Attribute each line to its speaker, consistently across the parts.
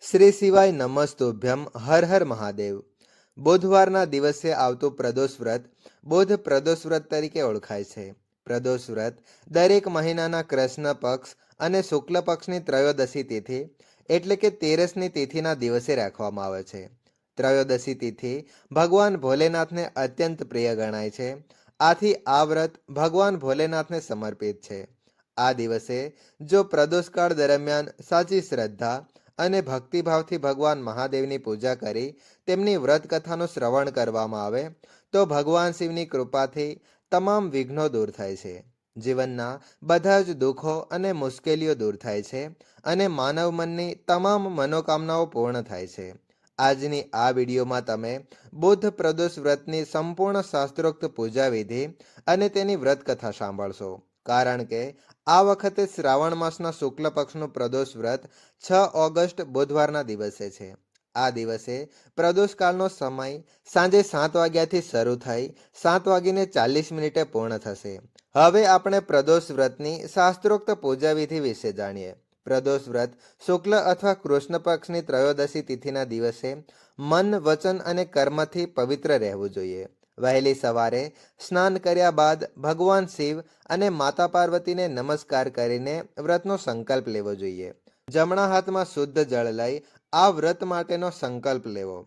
Speaker 1: શ્રી શિવાય નમસ્તુભ્યમ હર હર મહાદેવ। બુધવારના દિવસે આવતું પ્રદોષ વ્રત બુધ પ્રદોષ વ્રત તરીકે ઓળખાય છે। પ્રદોષ વ્રત દરેક મહિનાના કૃષ્ણ પક્ષ અને શુક્લ પક્ષની ત્રયોદશી તિથિ એટલે કે 13ની તિથિના દિવસે રાખવામાં આવે છે। ત્રયોદશી તિથિ ભગવાન ભોલેનાથને અત્યંત પ્રિય ગણાય છે। આથી આ વ્રત ભગવાન ભોલેનાથને સમર્પિત છે। આ દિવસે જો પ્રદોષકાળ દરમિયાન સાચી શ્રદ્ધા અને ભક્તિભાવથી ભગવાન મહાદેવની પૂજા કરી તેમની વ્રત કથાનું શ્રવણ કરવામાં આવે તો ભગવાન શિવની કૃપાથી તમામ વિઘ્નો દૂર થાય છે। જીવનના બધા જ દુઃખો અને મુશ્કેલીઓ દૂર થાય છે અને માનવ મનની તમામ મનોકામનાઓ પૂર્ણ થાય છે। આજની આ વિડીયોમાં તમે બુદ્ધ પ્રદોષ વ્રતની સંપૂર્ણ શાસ્ત્રોક્ત પૂજા વિધિ અને તેની વ્રત કથા સાંભળશો, કારણ કે આ વખતે શ્રાવણ માસના શુક્લ પક્ષનું પ્રદોષ વ્રત 6 ઓગસ્ટ બુધવારના દિવસે છે। આ દિવસે પ્રદોષકાળનો સમય સાંજે 7 વાગ્યાથી શરૂ થઈ 7:40 પૂર્ણ થશે। હવે આપણે પ્રદોષ વ્રતની શાસ્ત્રોક્ત પૂજા વિધિ વિશે જાણીએ। પ્રદોષ વ્રત શુક્લ અથવા કૃષ્ણ પક્ષની ત્રયોદશી તિથિના દિવસે મન, વચન અને કર્મથી પવિત્ર રહેવું જોઈએ। વહેલી સવારે સ્નાન કર્યા બાદ ભગવાન શિવ અને માતા પાર્વતીને નમસ્કાર કરીને વ્રતનો સંકલ્પ લેવો જોઈએ। જમણા હાથમાં શુદ્ધ જળ લઈ આ વ્રત માટેનો સંકલ્પ લેવો।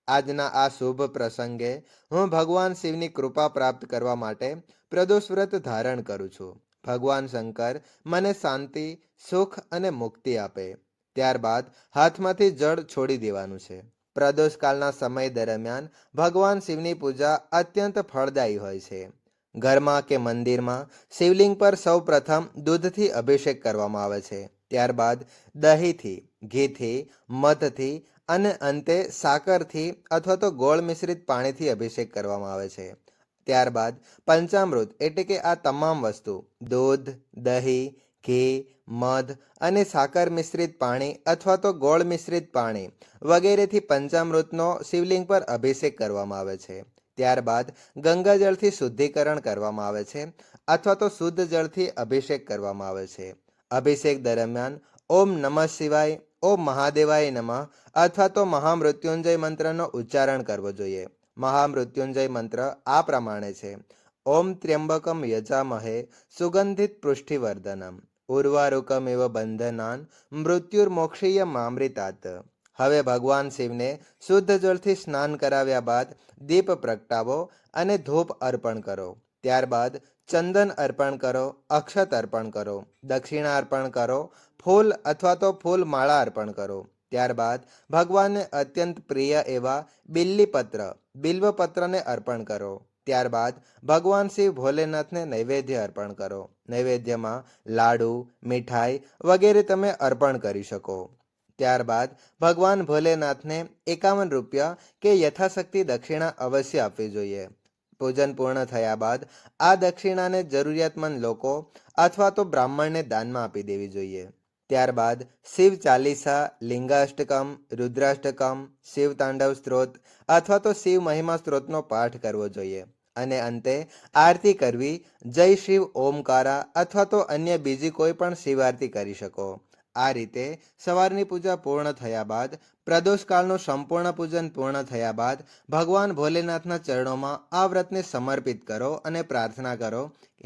Speaker 1: આજના આ શુભ પ્રસંગે હું ભગવાન શિવની કૃપા પ્રાપ્ત કરવા માટે પ્રદોષ વ્રત ધારણ કરું છું। ભગવાન શંકર મને શાંતિ, સુખ અને મુક્તિ આપે। ત્યારબાદ હાથમાંથી જળ છોડી દેવાનું છે। પ્રદોષકાળના સમય દરમિયાન ભગવાન શિવની પૂજા અત્યંત ફળદાયી હોય છે। ઘરમાં કે મંદિરમાં શિવલિંગ પર સૌ પ્રથમ દૂધથી અભિષેક કરવામાં આવે છે। ત્યારબાદ દહીંથી, ઘીથી, મધથી અને અંતે સાકરથી અથવા તો ગોળ મિશ્રિત પાણીથી અભિષેક કરવામાં આવે છે। ત્યારબાદ પંચામૃત એટલે કે આ તમામ વસ્તુ દૂધ, દહીં, ઘી, મધ અને સાકર મિશ્રિત પાણી અથવા તો ગોળ મિશ્રિત પાણી વગેરેથી પંચામૃતનો શિવલિંગ પર અભિષેક કરવામાં આવે છે। ત્યારબાદ ગંગાજળથી શુદ્ધિકરણ કરવામાં આવે છે અથવા તો શુદ્ધ જળથી અભિષેક કરવામાં આવે છે। અભિષેક દરમિયાન ઓમ નમઃ શિવાય, ઓમ મહાદેવાય નમઃ અથવા તો મહામૃત્યુંજય મંત્રનો ઉચ્ચારણ કરવો જોઈએ। મહામૃત્યુંજય મંત્ર આ પ્રમાણે છે: ઓમ ત્ર્યંબકમ યજામહે સુગંધિત પુષ્ટિવર્ધનમ ઉર્વારુકમિવ બંધનાન મૃત્યુર્મોક્ષીય મામૃતાત। હવે ભગવાન શિવને શુદ્ધ જળથી સ્નાન કરાવ્યા બાદ દીપ પ્રગટાવો અને ધૂપ અર્પણ કરો। ત્યારબાદ ચંદન અર્પણ કરો, અક્ષત અર્પણ કરો, દક્ષિણા અર્પણ કરો, ફૂલ અથવા તો ફૂલ માળા અર્પણ કરો। ત્યારબાદ ભગવાનને અત્યંત પ્રિય એવા બિલ્વપત્રને અર્પણ કરો। ત્યારબાદ ભગવાન શિવ ભોલેનાથને નૈવેદ્ય અર્પણ કરો। નૈવેદ્યમાં લાડુ, મીઠાઈ વગેરે તમે અર્પણ કરી શકો। ત્યારબાદ ભગવાન ભોલેનાથને 51 રૂપિયા કે યથાશક્તિ દક્ષિણા અવશ્ય આપવી જોઈએ। પૂજન પૂર્ણ થયા બાદ આ દક્ષિણાને જરૂરિયાતમંદ લોકો અથવા તો બ્રાહ્મણને દાનમાં આપી દેવી જોઈએ। ત્યારબાદ શિવ ચાલીસા, લિંગાષ્ટકમ, રુદ્રાષ્ટકમ, શિવ તાંડવ સ્ત્રોત અથવા તો શિવ મહિમા સ્ત્રોતનો પાઠ કરવો જોઈએ અને અંતે આરતી કરવી। જય શિવ ઓમકારા અથવા તો અન્ય બીજી કોઈ પણ શિવ આરતી કરી શકો। આ રીતે સવારની પૂજા પૂર્ણ થયા બાદ પ્રદોષકાળનું સંપૂર્ણ પૂજન પૂર્ણ થયા બાદ ભગવાન ભોલેનાથના ચરણોમાં આ વ્રતને સમર્પિત કરો અને પ્રાર્થના કરો,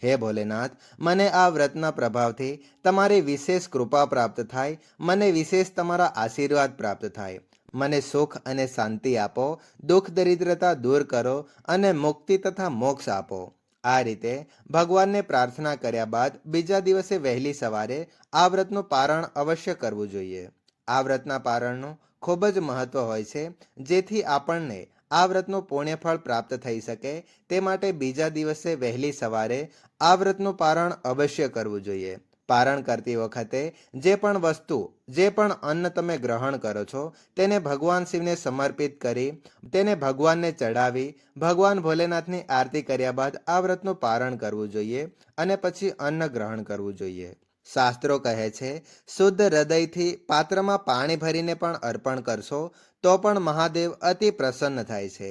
Speaker 1: હે ભોલેનાથ, મને આ વ્રતના પ્રભાવથી તમારી વિશેષ કૃપા પ્રાપ્ત થાય, મને વિશેષ તમારા આશીર્વાદ પ્રાપ્ત થાય, મને સુખ અને શાંતિ આપો, દુઃખ દરિદ્રતા દૂર કરો અને મુક્તિ તથા મોક્ષ આપો। આ રીતે ભગવાનને પ્રાર્થના કર્યા બાદ બીજા દિવસે વહેલી સવારે આ વ્રતનું પારણ અવશ્ય કરવું જોઈએ। આ વ્રતના પારણનું ખૂબ જ મહત્વ હોય છે, જેથી આપણને આ વ્રતનું પુણ્યફળ પ્રાપ્ત થઈ શકે તે માટે બીજા દિવસે વહેલી સવારે આ વ્રતનું પારણ અવશ્ય કરવું જોઈએ। પારણ કરતી વખતે જે પણ વસ્તુ, જે પણ અન્ન તમે ગ્રહણ કરો છો તેને ભગવાન શિવને સમર્પિત કરી તેને ભગવાનને ચડાવી ભગવાન ભોલેનાથની આરતી કર્યા બાદ આ વ્રતનું પારણ કરવું જોઈએ અને પછી અન્ન ગ્રહણ કરવું જોઈએ। શાસ્ત્રો કહે છે, શુદ્ધ હૃદયથી પાત્રમાં પાણી ભરીને પણ અર્પણ કરશો તો પણ મહાદેવ અતિ પ્રસન્ન થાય છે।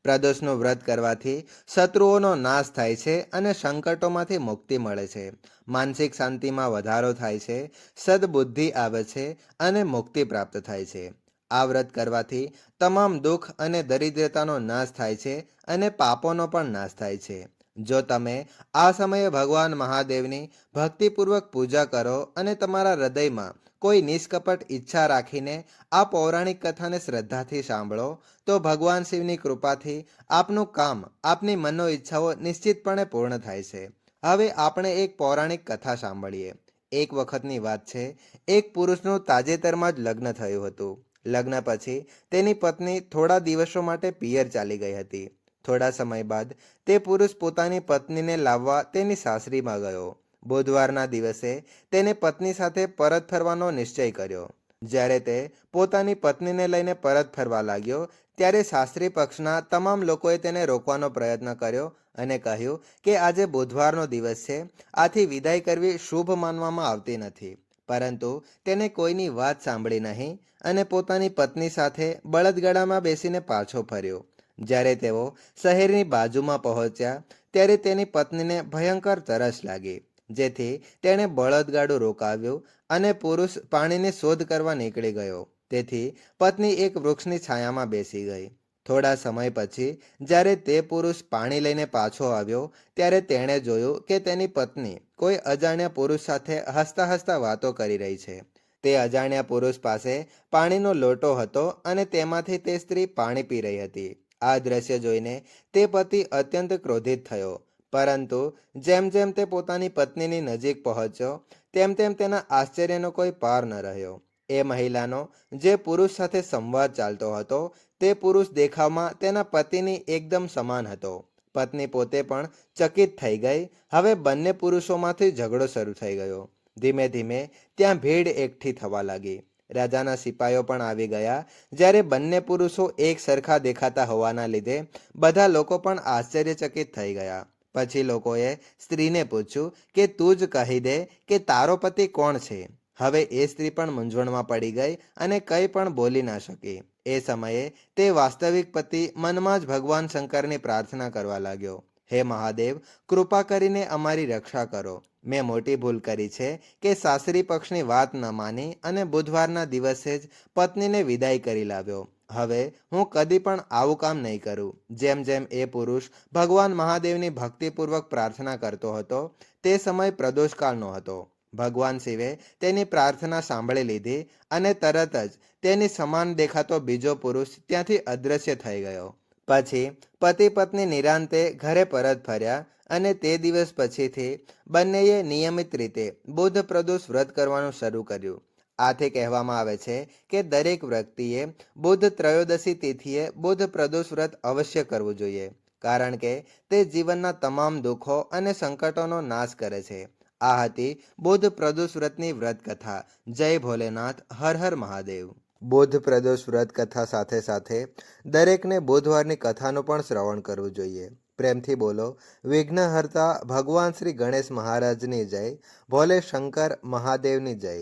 Speaker 1: પ્રદોષનું વ્રત કરવાથી શત્રુઓનો નાશ થાય છે અને સંકટોમાંથી મુક્તિ મળે છે. માનસિક શાંતિમાં વધારો થાય છે, સદબુદ્ધિ આવે છે અને મુક્તિ પ્રાપ્ત થાય છે. આ વ્રત કરવાથી તમામ દુઃખ અને દરિદ્રતાનો નાશ થાય છે અને પાપોનો પણ નાશ થાય છે. જો તમે આ સમયે ભગવાન મહાદેવની ભક્તિપૂર્વક પૂજા કરો અને તમારા હૃદયમાં કોઈ નિષ્કપટ ઈચ્છા રાખીને આ પૌરાણિક કથાને શ્રદ્ધાથી સાંભળો તો ભગવાન શિવની કૃપાથી આપનું કામ, આપની મનો ઈચ્છાઓ નિશ્ચિતપણે પૂર્ણ થાય છે. હવે આપણે એક પૌરાણિક કથા સાંભળીએ. એક વખતની વાત છે, એક પુરુષનું તાજેતરમાં જ લગ્ન થયું હતું. લગ્ન પછી તેની પત્ની થોડા દિવસો માટે પિયર ચાલી ગઈ હતી. થોડા સમય બાદ તે પુરુષ પોતાની પત્નીને લાવવા તેની સાસરીમાં ગયો. બુધવારના દિવસે તેને પત્ની સાથે પરત ફરવાનો નિશ્ચય કર્યો. જ્યારે તે પોતાની પત્નીને લઈને પરત ફરવા લાગ્યો ત્યારે સાસરી પક્ષના તમામ લોકોએ તેને રોકવાનો પ્રયત્ન કર્યો અને કહ્યું કે આજે બુધવારનો દિવસ છે, આથી વિદાય કરવી શુભ માનવામાં આવતી નથી. પરંતુ તેને કોઈની વાત સાંભળી નહીં અને પોતાની પત્ની સાથે બળદગાડામાં બેસીને પાછો ફર્યો. જ્યારે તેઓ શહેરની બાજુમાં પહોંચ્યા ત્યારે તેની પત્નીને ભયંકર તરસ લાગી, જેથી તેણે બળદગાડું રોકાવ્યું અને પુરુષ પાણીની શોધ કરવા નીકળી ગયો. તેથી પત્ની એક વૃક્ષની છાયામાં બેસી ગઈ. થોડા સમય પછી જ્યારે તે પુરુષ પાણી લઈને પાછો આવ્યો ત્યારે તેણે જોયું કે તેની પત્ની કોઈ અજાણ્યા પુરુષ સાથે હસતા હસતા વાતો કરી રહી છે. તે અજાણ્યા પુરુષ પાસે પાણીનો લોટો હતો અને તેમાંથી તે સ્ત્રી પાણી પી રહી હતી. આ દ્રશ્ય જોઈને તે પતિ અત્યંત ક્રોધિત થયો. પરંતુ જેમ જેમ તે પોતાની પત્નીની નજીક પહોંચ્યો તેમ તેમ તેના આશ્ચર્યનો કોઈ પાર ન રહ્યો. એ મહિલાનો જે પુરુષ સાથે સંવાદ ચાલતો હતો તે પુરુષ દેખાવમાં તેના પતિની એકદમ સમાન હતો. પત્ની પોતે પણ ચકિત થઈ ગઈ. હવે બંને પુરુષોમાંથી ઝઘડો શરૂ થઈ ગયો. ધીમે ધીમે ત્યાં ભીડ એકઠી થવા લાગી. રાજાના સિપાઈઓ પણ આવી ગયા. જ્યારે બંને પુરુષો એક સરખા દેખાતા હોવાના લીધે બધા લોકો પણ આશ્ચર્યચકિત થઈ ગયા. પછી લોકોએ સ્ત્રીને પૂછ્યું કે તું જ કહી દે કે તારો પતિ કોણ છે. હવે એ સ્ત્રી પણ મૂંઝવણમાં પડી ગઈ અને કંઈ પણ બોલી ના શકી. એ સમયે તે વાસ્તવિક પતિ મનમાં જ ભગવાન શંકરની પ્રાર્થના કરવા લાગ્યો. હે મહાદેવ, કૃપા કરીને અમારી રક્ષા કરો. મેં મોટી ભૂલ કરી છે કે સાસરી પક્ષની વાત ન માની અને બુધવારના દિવસે જ પત્નીને વિદાય કરી લાવ્યો. હવે હું કદી પણ આવું કામ નહીં કરું. જેમ જેમ એ પુરુષ ભગવાન મહાદેવની ભક્તિપૂર્વક પ્રાર્થના કરતો હતો તે સમય પ્રદોષકાળનો હતો. ભગવાન શિવે તેની પ્રાર્થના સાંભળી લીધી અને તરત જ તેની સમાન દેખાતો બીજો પુરુષ ત્યાંથી અદૃશ્ય થઈ ગયો. પછી પતિ પત્ની નિરાંતે ઘરે પરત ફર્યા અને તે દિવસ પછીથી બંનેએ નિયમિત રીતે બુધ પ્રદોષ વ્રત કરવાનું શરૂ કર્યું. આથી કહેવામાં આવે છે કે દરેક વ્યક્તિએ બુધ ત્રયોદશી તિથિએ બુધ પ્રદોષ વ્રત અવશ્ય કરવું જોઈએ, કારણ કે તે જીવનના તમામ દુઃખો અને સંકટોનો નાશ કરે છે. આ હતી બુધ પ્રદોષ વ્રતની વ્રત કથા. જય ભોલેનાથ, હર હર મહાદેવ. બુધ પ્રદોષ વ્રત કથા સાથે સાથે દરેકને બુધવારની કથાનું પણ શ્રવણ કરવું જોઈએ. પ્રેમથી બોલો વિઘ્નહર્તા ભગવાન શ્રી ગણેશ મહારાજની જય, ભોલે શંકર મહાદેવની જય.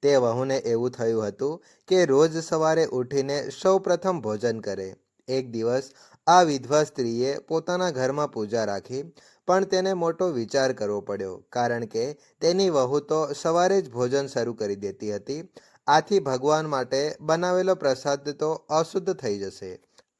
Speaker 1: તે વહુને એવું થયું હતું કે રોજ સવારે ઉઠીને સૌ પ્રથમ ભોજન કરે. એક દિવસ આ વિધવા સ્ત્રીએ પોતાના ઘરમાં પૂજા રાખી, પણ તેને મોટો વિચાર કરવો પડ્યો, કારણ કે તેની વહુ તો સવારે જ ભોજન શરૂ કરી દેતી હતી. આથી ભગવાન માટે બનાવેલો પ્રસાદ તો અશુદ્ધ થઈ જશે.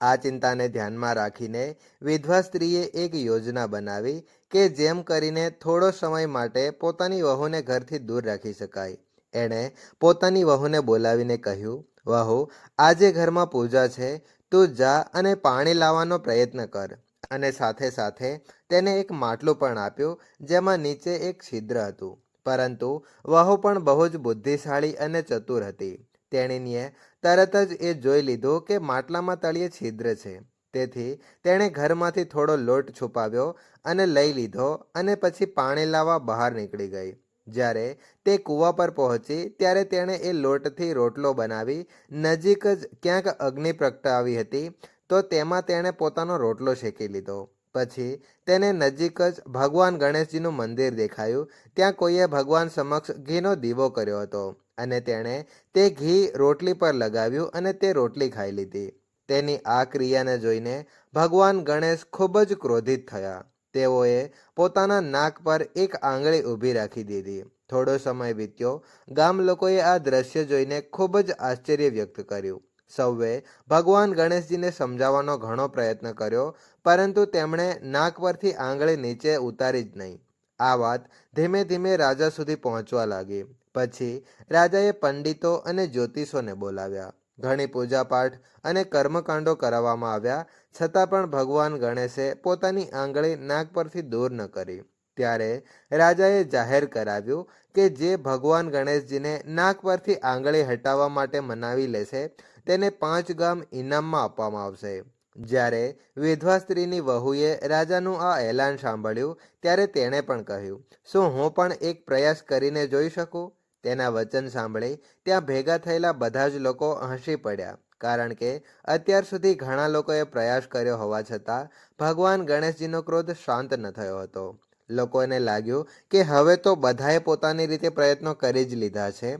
Speaker 1: આ ચિંતાને ધ્યાનમાં રાખીને વિધવા સ્ત્રીએ એક યોજના બનાવી કે જેમ કરીને થોડો સમય માટે પોતાની વહુને ઘરથી દૂર રાખી શકાય. એણે પોતાની વહુને બોલાવીને કહ્યું, વહુ, આજે ઘરમાં પૂજા છે, તું જા અને પાણી લાવવાનો પ્રયત્ન કર. અને સાથે સાથે તેને એક માટલું પણ આપ્યું જેમાં નીચે એક છિદ્ર હતું. પરંતુ વહુ પણ બહુ જ બુદ્ધિશાળી અને ચતુર હતી. તેણીએ તરત જ એ જોઈ લીધું કે માટલામાં તળિયે છિદ્ર છે. તેથી તેણે ઘરમાંથી થોડો લોટ છુપાવ્યો અને લઈ લીધો અને પછી પાણી લાવવા બહાર નીકળી ગઈ. જ્યારે તે કૂવા પર પહોંચી ત્યારે તેણે એ લોટથી રોટલો બનાવી નજીક જ ક્યાંક અગ્નિ પ્રગટાવી હતી, તો તેમાં તેણે પોતાનો રોટલો શેકી લીધો. પછી તેને નજીક જ ભગવાન ગણેશજીનું મંદિર દેખાયું. ત્યાં કોઈએ ભગવાન સમક્ષ ઘીનો દીવો કર્યો હતો અને તેણે તે ઘી રોટલી પર લગાવ્યું અને તે રોટલી ખાઈ લીધી. તેની આ ક્રિયાને જોઈને ભગવાન ગણેશ ખૂબ જ ક્રોધિત થયા. તેઓએ પોતાના નાક પર એક આંગળી ઊભી રાખી દીધી. થોડો સમય વીત્યો. ગામ લોકોએ આ દ્રશ્ય જોઈને ખૂબ જ આશ્ચર્ય વ્યક્ત કર્યું. સૌએ ભગવાન ગણેશજીને સમજાવવાનો ઘણો પ્રયત્ન કર્યો, પરંતુ તેમણે નાક પરથી આંગળી નીચે ઉતારી જ નહીં. આ વાત ધીમે ધીમે રાજા સુધી પહોંચવા લાગી. પછી રાજાએ પંડિતો અને જ્યોતિષોને બોલાવ્યા. ઘણી પૂજાપાઠ અને કર્મકાંડો કરાવવામાં આવ્યા, છતાં પણ ભગવાન ગણેશે પોતાની આંગળી નાક પરથી દૂર ન કરી. ત્યારે રાજાએ જાહેર કરાવ્યું કે જે ભગવાન ગણેશજીને નાક પરથી આંગળી હટાવવા માટે મનાવી લેશે તેને 5 ગામ ઇનામમાં આપવામાં આવશે. જ્યારે વિધવા સ્ત્રીની વહુએ રાજાનું આ એલાન સાંભળ્યું ત્યારે તેણે પણ કહ્યું, શું હું પણ એક પ્રયાસ કરીને જોઈ શકું? તેના વચન સાંભળી ત્યાં ભેગા થયેલા બધા જ લોકો હસી પડ્યા, કારણ કે અત્યાર સુધી ઘણા લોકોએ પ્રયાસ કર્યો હોવા છતાં ભગવાન ગણેશજીનો ક્રોધ શાંત ન થયો હતો. લોકોને લાગ્યું કે હવે તો બધાએ પોતાની રીતે પ્રયત્નો કરી જ લીધા છે.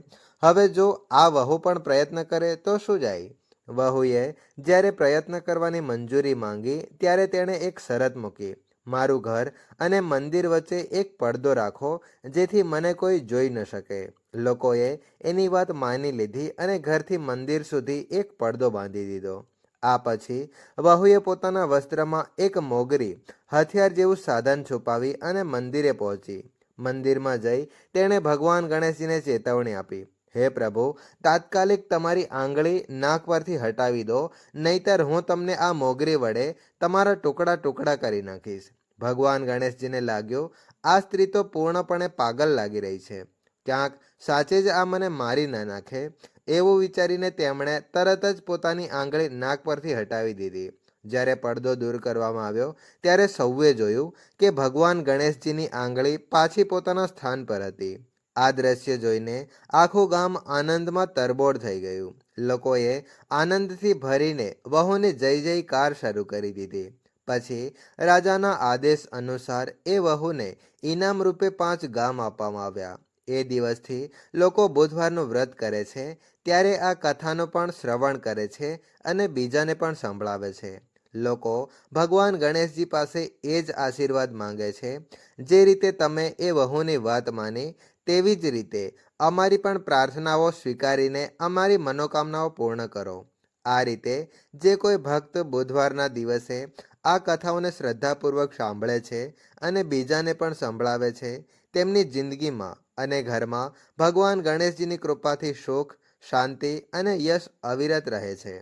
Speaker 1: હવે જો આ વહુ પણ પ્રયત્ન કરે તો શું જાય? વહુએ જ્યારે પ્રયત્ન કરવાની મંજૂરી માંગી ત્યારે તેણે એક શરત મૂકી, મારું ઘર અને મંદિર વચ્ચે એક પડદો રાખો જેથી મને કોઈ જોઈ ન શકે. લોકોએ એની વાત માની લીધી અને ઘરથી મંદિર સુધી એક પડદો બાંધી દીધો. આ પછી વહુએ પોતાના વસ્ત્રમાં એક મોગરી હથિયાર જેવું સાધન છુપાવી અને મંદિરે પહોંચી. મંદિરમાં જઈ તેણે ભગવાન ગણેશજીને ચેતવણી આપી, હે પ્રભુ, તાત્કાલિક તમારી આંગળી નાક પરથી હટાવી દો, નહીતર હું તમને આ મોગરી વડે તમારા ટુકડા ટુકડા કરી નાખીશ. ભગવાન ગણેશજીને લાગ્યું આ સ્ત્રી તો પૂર્ણપણે પાગલ લાગી રહી છે, ક્યાંક સાચે જ આ મને મારી ન નાખે. એવું વિચારીને તેમણે તરત જ પોતાની આંગળી નાક પરથી હટાવી દીધી. જ્યારે પડદો દૂર કરવામાં આવ્યો ત્યારે સૌએ જોયું કે ભગવાન ગણેશજીની આંગળી પાછી પોતાના સ્થાન પર હતી. આ દ્રશ્ય જોઈને આખું ગામ આનંદમાં તરબોળ થઈ ગયું. લોકોએ આનંદથી ભરીને વહુને જય જયકાર શરૂ કરી દીધી. પછી રાજાના આદેશ અનુસાર એ વહુને ઇનામ રૂપે 5 ગામ આપવામાં આવ્યા. એ દિવસથી લોકો બુધવારનું વ્રત કરે છે, ત્યારે આ કથાનું પણ શ્રવણ કરે છે અને બીજાને પણ સંભળાવે છે. લોકો ભગવાન ગણેશજી પાસે એ જ આશીર્વાદ માંગે છે. જે રીતે તમે એ વહુની વાત માની તેવી જ રીતે અમારી પણ પ્રાર્થનાઓ સ્વીકારીને અમારી મનોકામનાઓ પૂર્ણ કરો. આ રીતે જે કોઈ ભક્ત બુધવારના દિવસે આ કથાઓને શ્રદ્ધાપૂર્વક સાંભળે છે અને બીજાને પણ સંભળાવે છે, તેમની જિંદગીમાં અને ઘરમાં ભગવાન ગણેશજીની કૃપાથી સુખ, શાંતિ અને યશ અવિરત રહે છે.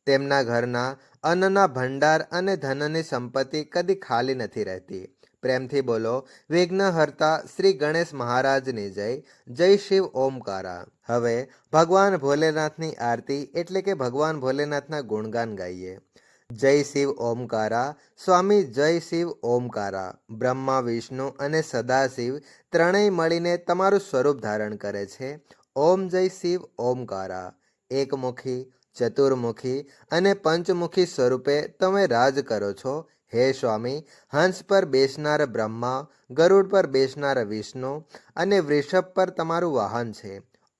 Speaker 1: તેમના ઘરના અન્નના ભંડાર અને ધનની સંપત્તિ કદી ખાલી નથી રહેતી. પ્રેમથી બોલો વિઘ્નહર્તા શ્રી ગણેશ મહારાજની જય. જય શિવ ઓમકારા. હવે ભગવાન ભોલેનાથની આરતી એટલે કે ભગવાન ભોલેનાથના ગુણગાન ગાઈએ. જય શિવ ઓમકારા. સ્વામી જય શિવ ઓમકારા. બ્રહ્મા, વિષ્ણુ અને સદાશિવ ત્રણેય મળીને તમારું સ્વરૂપ ધારણ કરે છે. ઓમ જય શિવ ઓમકારા. એકમુખી, ચતુર્મુખી અને પંચમુખી સ્વરૂપે તમે રાજ કરો છો. હે સ્વામી, હંસ પર બેસનાર બ્રહ્મા, ગરુડ પર બેસનાર વિષ્ણુ અને વૃષભ પર તમારું વાહન છે.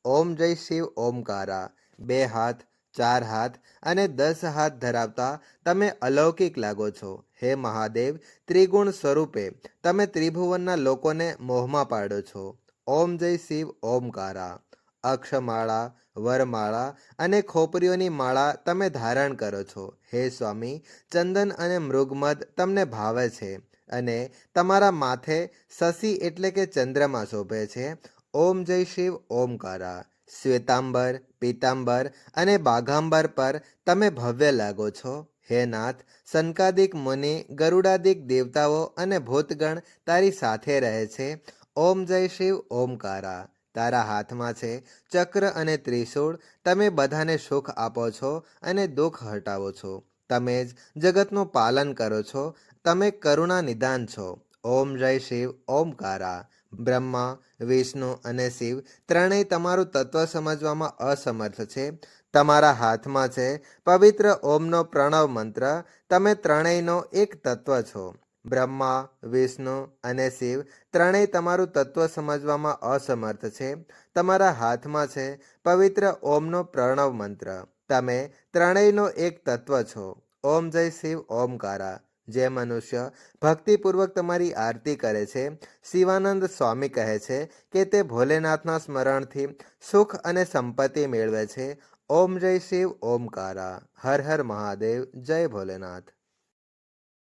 Speaker 1: ઓમ જય શિવ ઓમકારા. 2 હાથ, 4 હાથ અને 10 હાથ ધરાવતા તમે અલૌકિક લાગો છો. હે મહાદેવ, ત્રિગુણ સ્વરૂપે તમે ત્રિભુવનના લોકોને મોહમાં પાડો છો. ઓમ જય શિવ ઓમકારા. અક્ષમાળા, વરમાળા અને ખોપરીઓની માળા તમે ધારણ કરો છો. હે સ્વામી, ચંદન અને મૃગમદ તમને ભાવે છે અને તમારા માથે શશી એટલે કે ચંદ્રમા શોભે છે. ઓમ જય શિવ ઓમકારા. શ્વેતાંબર, પીતાંબર અને બાઘાંબર પર તમે ભવ્ય લાગો છો. હે નાથ, સનકાદિક મુનિ, ગરુડાદિક દેવતાઓ અને ભૂતગણ તારી સાથે રહે છે. ઓમ જય શિવ ઓમકારા. તારા હાથમાં છે ચક્ર અને ત્રિશૂળ. તમે બધાને સુખ આપો છો અને દુઃખ હટાવો છો. તમે જ જગતનું પાલન કરો છો. તમે કરુણા નિદાન છો. ઓમ જય શિવ ઓમકારા. બ્રહ્મા, વિષ્ણુ અને શિવ ત્રણેય તમારું તત્વ સમજવામાં અસમર્થ છે. તમારા હાથમાં છે પવિત્ર ઓમનો પ્રણવ મંત્ર. તમે ત્રણેયનો એક તત્વ છો. બ્રહ્મા, વિષ્ણુ અને શિવ ત્રણેય તમારું તત્વ સમજવામાં અસમર્થ છે. તમારા હાથમાં છે પવિત્ર ઓમનો પ્રણવ મંત્ર. તમે ત્રણેયનો એક તત્વ છો. ઓમ જય શિવ ઓમકારા. જે મનુષ્ય ભક્તિપૂર્વક તમારી આરતી કરે છે, શિવાનંદ સ્વામી કહે છે કે તે ભોલેનાથના સ્મરણથી સુખ અને સંપત્તિ મેળવે છે. ઓમ જય શિવ ઓમકારા. હર હર મહાદેવ. જય ભોલેનાથ.